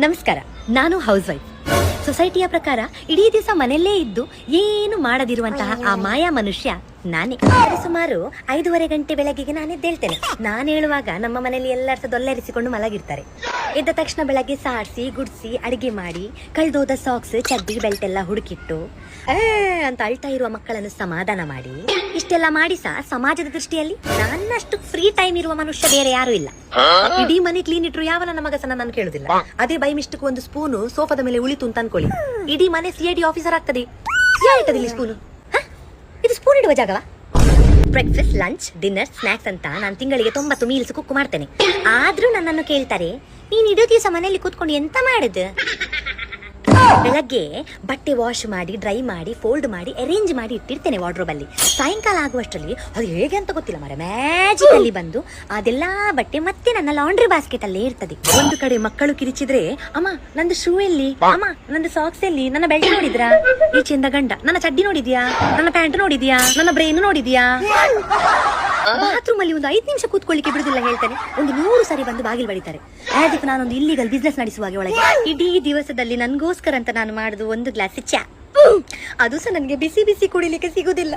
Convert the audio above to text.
ನಮಸ್ಕಾರ, ನಾನು house wife. ಸೊಸೈಟಿಯ ಪ್ರಕಾರ ಇಡೀ ದಿವಸ ಮನೆಯಲ್ಲೇ ಇದ್ದು ಏನು ಮಾಡದಿರುವಂತಹ ಆ ಮಾಯಾ ಮನುಷ್ಯ ನಾನೇ. ಸುಮಾರು 5:30 ಗಂಟೆ ಬೆಳಗ್ಗೆಗೆ ನಾನು ಎದ್ದೇಳ್ತೇನೆ. ನಾನು ಹೇಳುವಾಗ ನಮ್ಮ ಮನೆಯಲ್ಲಿ ಎಲ್ಲರೂ ಸಹ ದೊಲ್ಲೆರಿಸಿಕೊಂಡು ಮಲಗಿರ್ತಾರೆ. ಎದ್ದ ತಕ್ಷಣ ಬೆಳಗ್ಗೆ ಸಾರಿಸಿ ಗುಡಿಸಿ ಅಡಿಗೆ ಮಾಡಿ ಕಳ್ದೋದ ಸಾಕ್ಸ್ ಚಡ್ಡಿ ಬೆಲ್ಟ್ ಎಲ್ಲ ಹುಡುಕಿಟ್ಟು ಅಂತ ಅಳ್ತಾ ಇರುವ ಮಕ್ಕಳನ್ನು ಸಮಾಧಾನ ಮಾಡಿ ಇಷ್ಟೆಲ್ಲ ಮಾಡಿ ಸಹ ಸಮಾಜದ ದೃಷ್ಟಿಯಲ್ಲಿ ನನ್ನಷ್ಟು ಫ್ರೀ ಟೈಮ್ ಇರುವ ಮನುಷ್ಯ ಬೇರೆ ಯಾರು ಇಲ್ಲ. ಇಡೀ ಮನೆ ಕ್ಲೀನ್ ಇಟ್ರು ಯಾವ ನನ್ನ ಮಗ ಸಹ ನಾನು ಕೇಳುದಿಲ್ಲ. ಅದೇ ಬೈ ಮಿಸ್ಟೇಕ್ ಒಂದು ಸ್ಪೂನು ಸೋಫಾದ ಮೇಲೆ ಉಳಿತು ಅಂತ ಅನ್ಕೊಳ್ಳಿ, ಇಡೀ ಮನೆ CID ಆಫೀಸರ್ ಆಗ್ತದೆ. ಯಾರಿಟ್ಟದಿಲ್ಲ ಸ್ಪೂನು? ಇದು ಸ್ಪೂನ್ ಇಡುವ ಜಾಗವಾ? ಬ್ರೇಕ್ಫಾಸ್ಟ್, ಲಂಚ್, ಡಿನ್ನರ್, ಸ್ನಾಕ್ಸ್ ಅಂತ ನಾನು ತಿಂಗಳಿಗೆ 90 ಮೀಲ್ಸ್ ಕುಕ್ ಮಾಡ್ತೇನೆ. ಆದ್ರೂ ನನ್ನನ್ನು ಕೇಳ್ತಾರೆ, ನೀನ್ ಇಡೀ ದಿವಸ ಮನೆಯಲ್ಲಿ ಕೂತ್ಕೊಂಡು ಎಂತ ಮಾಡುದು? ಬೆಳಗ್ಗೆ ಬಟ್ಟೆ ವಾಶ್ ಮಾಡಿ ಡ್ರೈ ಮಾಡಿ ಫೋಲ್ಡ್ ಮಾಡಿ ಅರೇಂಜ್ ಮಾಡಿ ಇಟ್ಟಿರ್ತೇನೆ ವಾರ್ಡ್ರೋಬ್ ಅಲ್ಲಿ. ಸಾಯಂಕಾಲ ಆಗುವಷ್ಟರಲ್ಲಿ ಅದು ಹೇಗೆ ಅಂತ ಗೊತ್ತಿಲ್ಲ ಮರ, ಮ್ಯಾಜಿಕ್ ಅಲ್ಲಿ ಬಂದು ಅದೆಲ್ಲಾ ಬಟ್ಟೆ ಮತ್ತೆ ನನ್ನ ಲಾಂಡ್ರಿ ಬಾಸ್ಕೆಟ್ ಅಲ್ಲೇ ಇರ್ತದೆ. ಒಂದು ಕಡೆ ಮಕ್ಕಳು ಕಿರಿಚಿದ್ರೆ, ಅಮ್ಮ ನಂದು ಶೂ ಎಲ್ಲಿ, ಅಮ್ಮ ನಂದು ಸಾಕ್ಸ್ ಎಲ್ಲಿ, ನನ್ನ ಬೆಲ್ಟ್ ನೋಡಿದ್ರಾ, ಈಚೆಯಿಂದ ಗಂಡ ನನ್ನ ಚಡ್ಡಿ ನೋಡಿದ್ಯಾ, ನನ್ನ ಪ್ಯಾಂಟ್ ನೋಡಿದ್ಯಾ, ನನ್ನ ಬ್ರೇನ್ ನೋಡಿದ್ಯಾ. ಬಾತ್ರೂಮ್ ಅಲ್ಲಿ ಒಂದು 5 ನಿಮಿಷ ಕೂತ್ಕೊಳ್ಳಿಕ್ಕೆ ಬಿಡುದಿಲ್ಲ ಹೇಳ್ತಾನೆ. ಒಂದು 100 ಸರಿ ಬಂದು ಬಾಗಿಲು ಬಡಿತಾರೆ. ಅದಕ್ಕೆ ನಾನೊಂದು ಇಲ್ಲಿಗಲ್ ಬಿಸ್ನೆಸ್ ನಡೆಸುವಾಗ ಒಳಗೆ ಇಡೀ ದಿವಸದಲ್ಲಿ ನನ್ಗೋಸ್ಕರ ಅಂತ ನಾನು ಮಾಡುದು 1 ಗ್ಲಾಸ್ ಚಾ, ಅದು ಸಹ ನನಗೆ ಬಿಸಿ ಬಿಸಿ ಕುಡಿಲಿಕ್ಕೆ ಸಿಗುದಿಲ್ಲ.